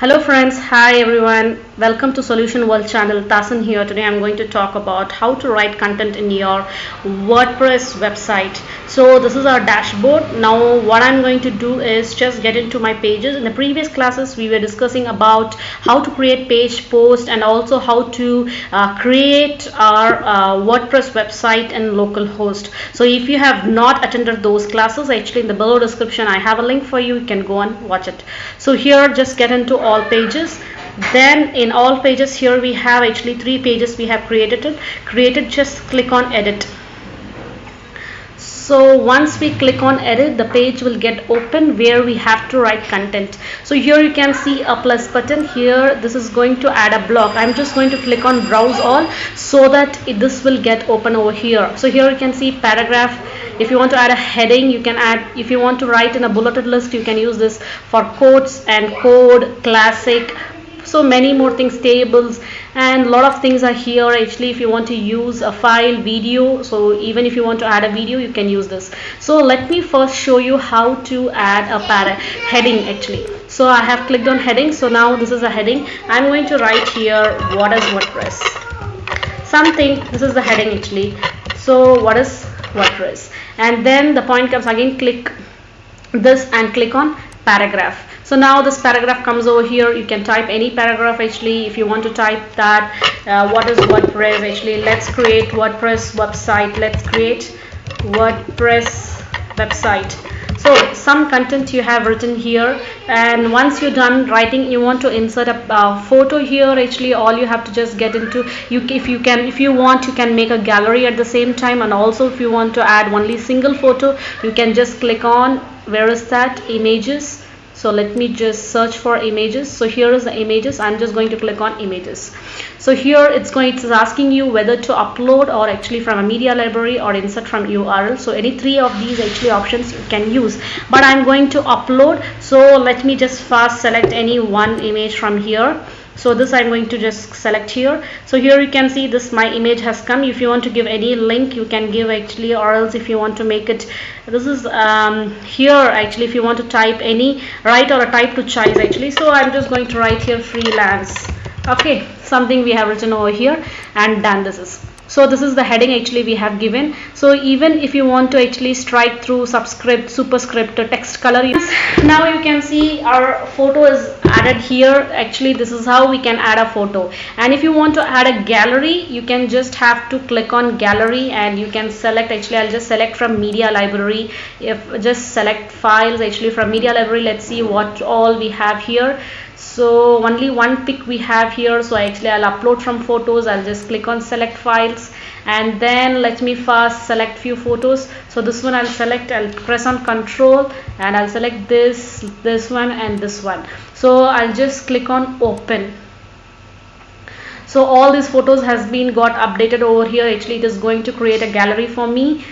Hello friends, hi everyone. Welcome to Solution World channel. Tasan here. Today I'm going to talk about how to write content in your WordPress website. So this is our dashboard. Now what I'm going to do is just get into my pages. In the previous classes we were discussing about how to create page post and also how to create our WordPress website and localhost. So if you have not attended those classes, actually in the below description I have a link for you. You can go and watch it. So here just get into all pages. Then in all pages here we have actually 3 pages we have created. Just click on edit. So once we click on edit, the page will get open where we have to write content. So here you can see a plus button. Here this is going to add a block. I'm just going to click on browse all so that this will get open over here. So here you can see paragraph. If you want to add a heading, you can add. If you want to write in a bulleted list, you can use this for quotes and code, classic, so many more things, tables, and a lot of things are here. Actually if you want to use a file, video, so even if you want to add a video, you can use this. So let me first show you how to add a heading actually. So I have clicked on heading. So now this is a heading. I'm going to write here, what is WordPress, something. This is the heading actually. So what is WordPress, and then the point comes again, click this and click on paragraph. So now this paragraph comes over here. You can type any paragraph actually. If you want to type that what is WordPress, actually let's create WordPress website. Let's create WordPress website. So some content you have written here, and once you're done writing, you want to insert a photo here. Actually all you have to just get into, if you want, you can make a gallery at the same time, and also if you want to add only single photo, you can just click on, where is that, images. So let me just search for images. So here is the images. I'm just going to click on images. So here it's asking you whether to upload or actually from a media library or insert from URL. So any 3 of these actually options you can use, but I'm going to upload. So let me just first select any one image from here. So this I'm going to just select here. So here you can see this, my image has come. If you want to give any link, you can give actually, or else if you want to make it, this is here actually if you want to type any, write or type to choice actually. So I'm just going to write here freelance. Okay, something we have written over here, and done. This is the heading actually we have given. So even if you want to actually strike through subscript, superscript, text color, now you can see our photo is added here. Actually this is how we can add a photo. And if you want to add a gallery, you can just have to click on gallery, and you can select, actually I'll just select from media library. If just select files actually from media library, let's see what all we have here. So only one pic we have here. So actually I'll upload from photos. I'll just click on select files, and then let me first select few photos. So this one I'll select, I'll press on control, and I'll select this one and this one. So I'll just click on open. So all these photos has been got updated over here. Actually it is going to create a gallery for me.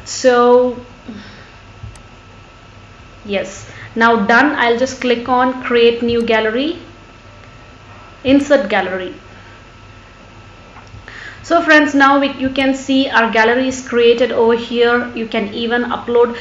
So yes, now done. I'll just click on create new gallery, insert gallery. So friends, now you can see our gallery is created over here. You can even upload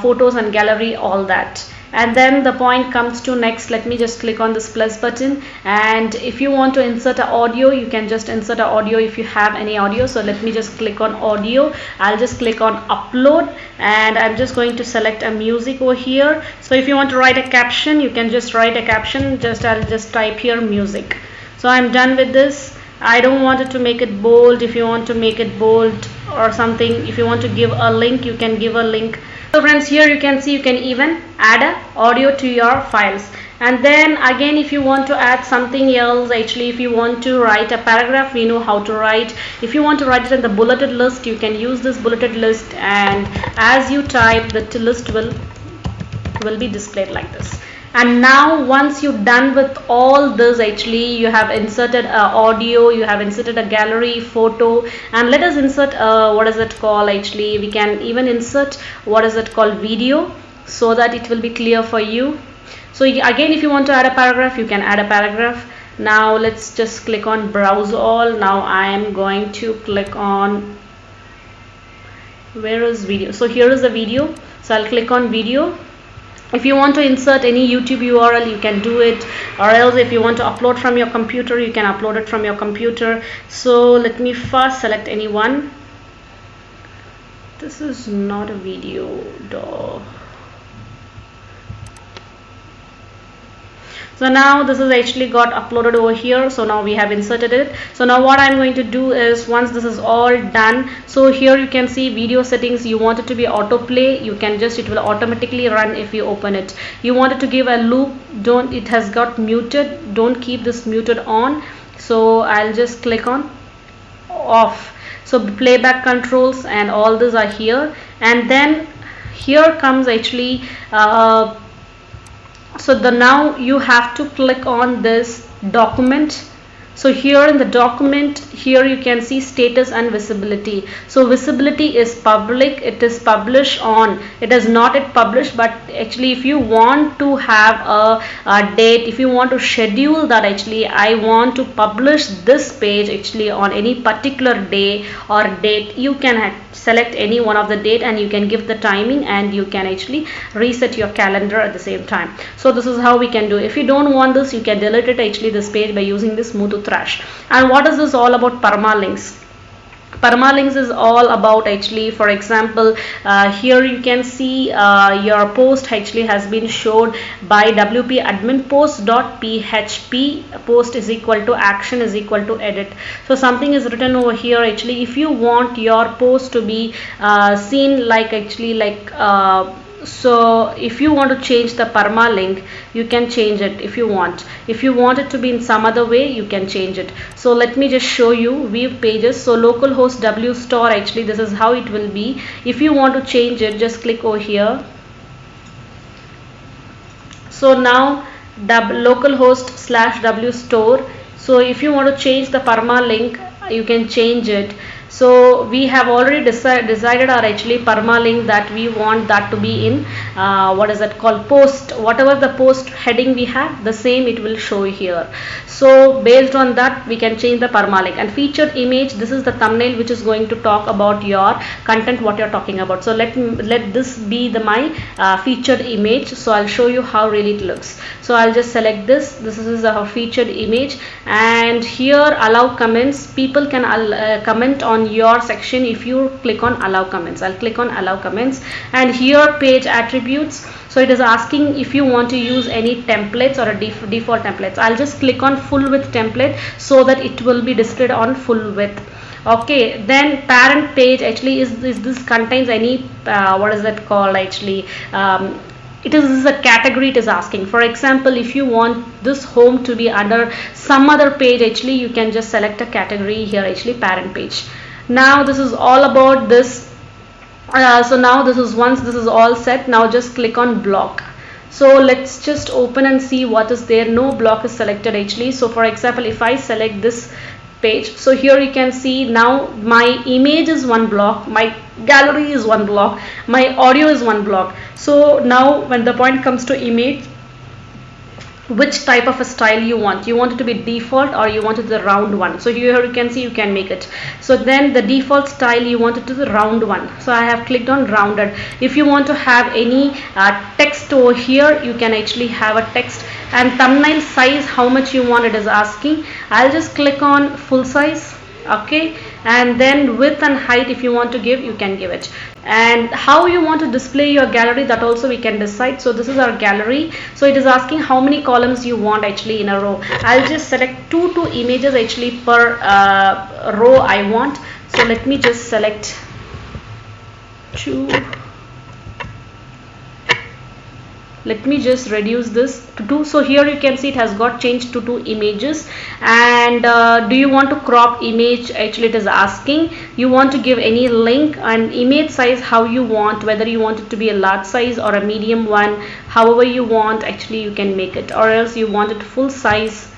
photos and gallery, all that. And then the point comes to next. Let me just click on this plus button, and if you want to insert an audio, you can just insert an audio if you have any audio. So let me just click on audio. I'll just click on upload, and I'm just going to select a music over here. So if you want to write a caption, you can just write a caption. I'll just type here music. So I'm done with this. I don't want it to make it bold. If you want to make it bold or something, if you want to give a link, you can give a link. So friends, here you can see you can even add a audio to your files. And then again, if you want to add something else, actually if you want to write a paragraph, we know how to write. If you want to write it in the bulleted list, you can use this bulleted list, and as you type, the list will be displayed like this. And now once you're done with all this, actually you have inserted audio, you have inserted a gallery, photo, and let us insert what is it called, actually we can even insert what is it called, video, so that it will be clear for you. So again, if you want to add a paragraph, you can add a paragraph. Now let's just click on browse all. Now I am going to click on, where is video? So here is the video. So I'll click on video, If you want to insert any YouTube URL, you can do it, or else if you want to upload from your computer, you can upload it from your computer. So let me first select any one. This is not a video though. So now this is actually got uploaded over here. So now we have inserted it. So now what I'm going to do is, once this is all done, so here you can see video settings. You want it to be autoplay, you can just, it will automatically run if you open it. You want it to give a loop, don't, it has got muted, don't keep this muted on. So I'll just click on off. So playback controls and all these are here, and then here comes actually so now you have to click on this document. So here in the document, here you can see status and visibility. So visibility is public, it is published on, it is not yet published, but actually if you want to have a date, if you want to schedule that, actually I want to publish this page actually on any particular day or date, you can select any one of the date and you can give the timing, and you can actually reset your calendar at the same time. So this is how we can do. If you don't want this, you can delete it actually this page by using this move to trash. And what is this all about? Permalinks. Permalinks is all about actually, for example, here you can see your post actually has been showed by wp admin post.php, post is equal to action is equal to edit. So something is written over here actually. If you want your post to be seen like actually like so if you want to change the permalink, you can change it if you want. If you want it to be in some other way, you can change it. So let me just show you view pages. So localhost w store, actually this is how it will be. If you want to change it, just click over here. So now localhost/w store. So if you want to change the permalink, you can change it. So we have already decided our actually permalink that we want that to be in what is that called, post, whatever the post heading we have, the same it will show here. So based on that we can change the permalink. And featured image, this is the thumbnail which is going to talk about your content, what you're talking about. So let this be my featured image. So I'll show you how really it looks. So I'll just select this. This is our featured image, and here allow comments. People can comment on your section if you click on allow comments. I'll click on allow comments, and here page attributes. So it is asking if you want to use any templates or a default templates. I'll just click on full width template so that it will be displayed on full width. Okay, then parent page actually is this contains any what is that called actually, it is a category it is asking. For example, if you want this home to be under some other page, actually you can just select a category here, actually parent page. Now this is all about this. So now this is, once this is all set, now just click on block. So let's just open and see what is there. No block is selected actually. So for example, if I select this page, so here you can see now my image is one block, my gallery is one block, my audio is one block. So now when the point comes to image, which type of a style you want it to be default or you want it the round one. So here you can see you can make it. So then the default style you want it to the round one. So I have clicked on rounded. If you want to have any text over here, you can actually have a text. And thumbnail size, how much you want, it is asking. I'll just click on full size. Okay, and then width and height, if you want to give, you can give it. And how you want to display your gallery, that also we can decide. So this is our gallery. So it is asking how many columns you want actually in a row. I'll just select two images actually per row I want. So let me just select 2. Let me just reduce this to 2. So here you can see it has got changed to 2 images. And do you want to crop image, actually it is asking. You want to give any link, and image size how you want, whether you want it to be a large size or a medium one, however you want, actually you can make it, or else you want it full size.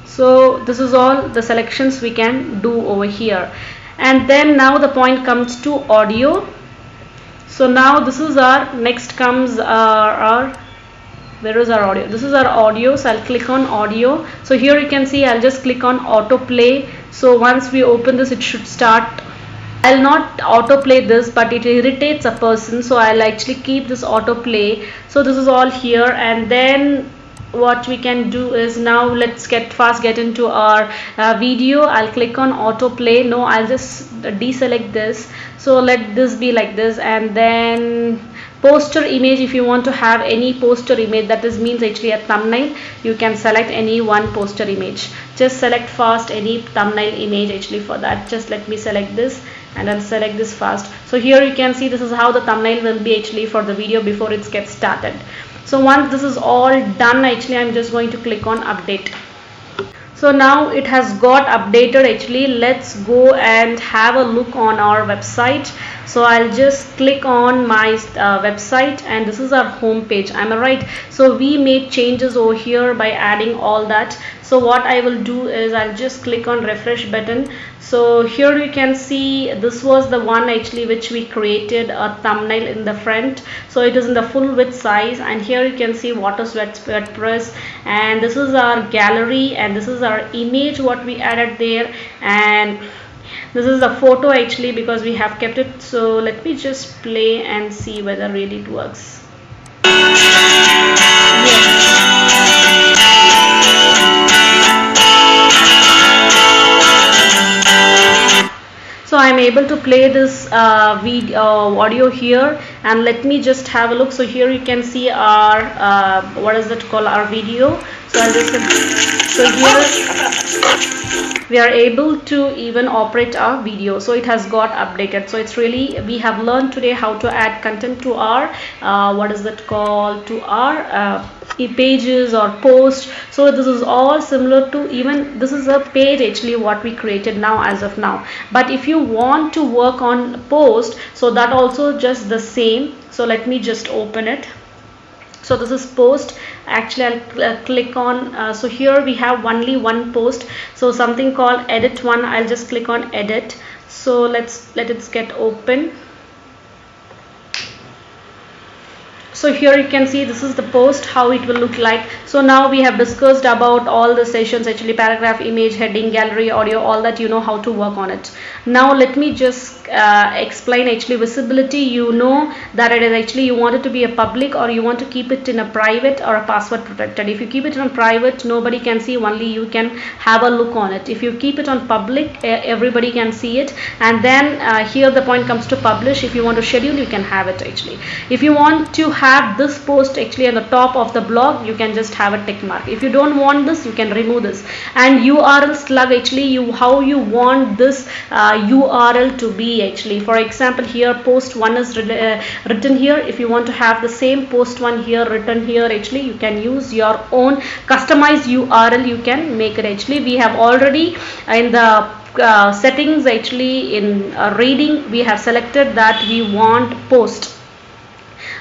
So this is all the selections we can do over here. And then now the point comes to audio. So now this is our, next comes our, where is our audio? This is our audio. So I'll click on audio. So here you can see I'll just click on autoplay. So once we open this, it should start I'll not autoplay this, but it irritates a person, so I'll actually keep this autoplay. So this is all here, and then what we can do is, now let's get into our video. I'll click on autoplay. No, I'll just deselect this. So let this be like this, and then poster image. If you want to have any poster image, that is means actually a thumbnail, you can select any one poster image. Just select fast any thumbnail image actually for that. Just let me select this, and I'll select this fast. So here you can see this is how the thumbnail will be actually for the video before it gets started. So once this is all done, actually I'm just going to click on update. So now it has got updated actually. Let's go and have a look on our website. So I'll just click on my website, and this is our home page. Am I right? So we made changes over here by adding all that. So what I will do is I'll just click on refresh button. So here you can see this was the one actually which we created a thumbnail in the front. So it is in the full width size, and here you can see what is WordPress, and this is our gallery, and this is our image what we added there, and this is the photo actually because we have kept it. So let me just play and see whether really it works. Yes. So I'm able to play this audio here, and let me just have a look. So here you can see our what is it called, our video. So I'll just, so here we are able to even operate our video. So it has got updated. So it's really, we have learned today how to add content to our what is that called, to our pages or posts. So this is all similar to, even this is a page actually what we created now as of now. But if you want to work on post, so that also just the same. So let me just open it. So this is post. Actually I'll click on so here we have only one post, so something called edit one. I'll just click on edit. So let it get open. So here you can see this is the post, how it will look like. So now we have discussed about all the sessions actually, paragraph, image, heading, gallery, audio, all that, you know how to work on it. Now let me just explain actually visibility. You know that it is actually, you want it to be a public, or you want to keep it in a private or a password protected. If you keep it on private, nobody can see, only you can have a look on it. If you keep it on public, everybody can see it. And then here the point comes to publish. If you want to schedule, you can have it actually. If you want to have this post actually on the top of the blog, you can just have a tick mark. If you don't want this, you can remove this. And URL slug actually, how you want this URL to be actually. For example, here post one is written here. If you want to have the same post one here written here actually, you can use your own customized URL. You can make it actually. We have already in the settings actually, in reading, we have selected that we want post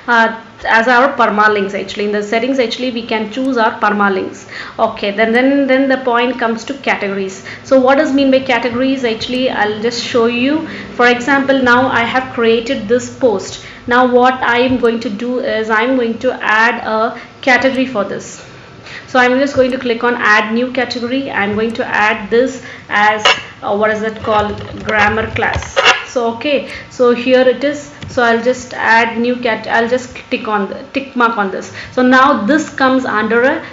as our permalinks actually. In the settings actually, we can choose our permalinks. Okay, then the point comes to categories. So what does mean by categories actually? I'll just show you. For example, now I have created this post. Now what I am going to do is I'm going to add a category for this. So I'm just going to click on add new category. I'm going to add this as what is that called, grammar class. So okay, so here it is. So I'll just add new I'll just tick mark on this. So now this comes under a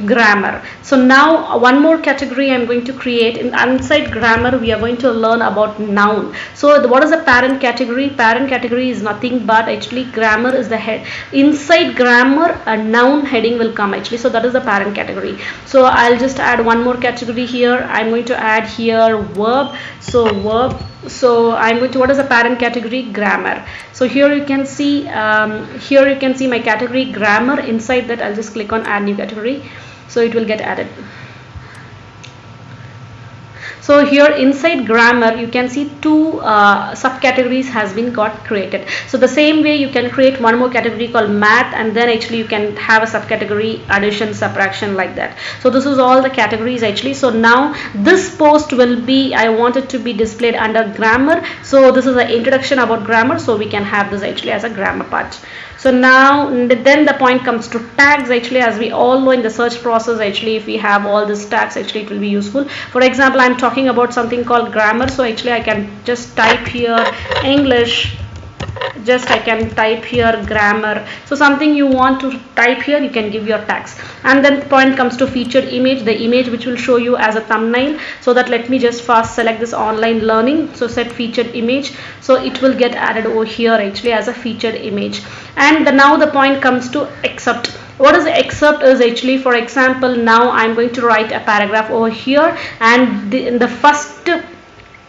grammar. So now one more category I'm going to create. Inside grammar, we are going to learn about noun. So what is a parent category? Parent category is nothing but actually grammar is the head. Inside grammar, a noun heading will come actually. So that is the parent category. So I'll just add one more category here. I'm going to add here verb. So verb. So I'm going to, what is the parent category? Grammar. So here you can see my category grammar. Inside that, I'll just click on add new category. So it will get added. So here inside grammar, you can see two subcategories has been got created. So the same way you can create one more category called math, and then actually you can have a subcategory addition, subtraction, like that. So this is all the categories actually. So now this post will be, I want it to be displayed under grammar. So this is an introduction about grammar. So we can have this actually as a grammar part. So now then the point comes to tags actually. As we all know, in the search process actually, if we have all these tags actually, it will be useful. For example, I'm talking talking about something called grammar, so actually I can just type here English, just I can type here grammar. So something you want to type here, you can give your tags. And then the point comes to featured image, the image which will show you as a thumbnail. So that let me just first select this online learning, so set featured image, so it will get added over here actually as a featured image. And now the point comes to excerpt. What is the excerpt is actually, for example, now I'm going to write a paragraph over here, and in the first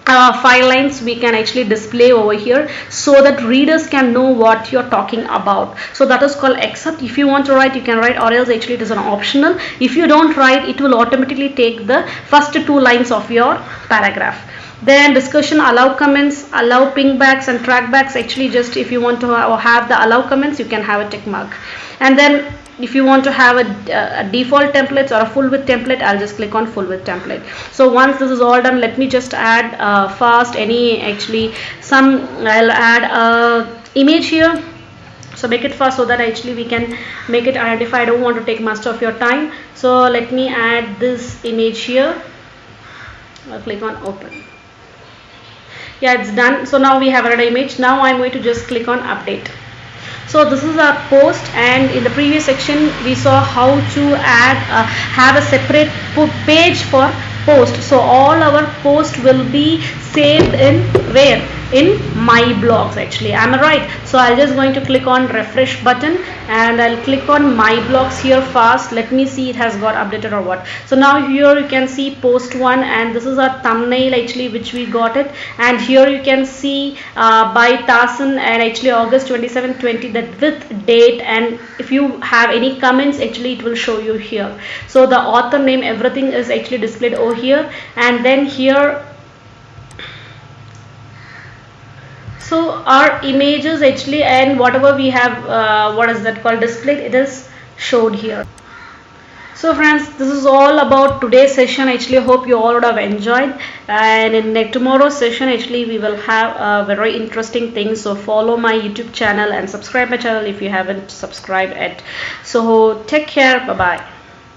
5 lines we can actually display over here so that readers can know what you're talking about. So that is called excerpt. If you want to write, you can write, or else actually it is an optional. If you don't write, it will automatically take the first 2 lines of your paragraph. Then discussion, allow comments, allow pingbacks and trackbacks. Actually just if you want to have the allow comments, you can have a tick mark. And then if you want to have a default templates or a full width template, I'll just click on full width template. So once this is all done, let me just add fast any actually some, I'll add a image here. So make it fast so that actually we can make it identify. I don't want to take much of your time, so let me add this image here. I'll click on open. Yeah, it's done. So now we have another image. Now I'm going to just click on update. So this is our post, and in the previous section we saw how to add have a separate page for post. So all our post will be saved in where? In my blogs actually. Am I right? So I'll just going to click on refresh button and I'll click on my blogs here fast. Let me see it has got updated or what. So now here you can see post 1, and this is our thumbnail actually which we got it, and here you can see by Tasan and actually August 27/20, that with date, and if you have any comments actually it will show you here. So the author name, everything is actually displayed over here. And then here, so our images actually and whatever we have what is that called displayed, it is showed here. So friends, this is all about today's session. Actually hope you all would have enjoyed, and in tomorrow's session actually we will have very interesting things. So follow my YouTube channel and subscribe my channel if you haven't subscribed yet. So take care, bye bye.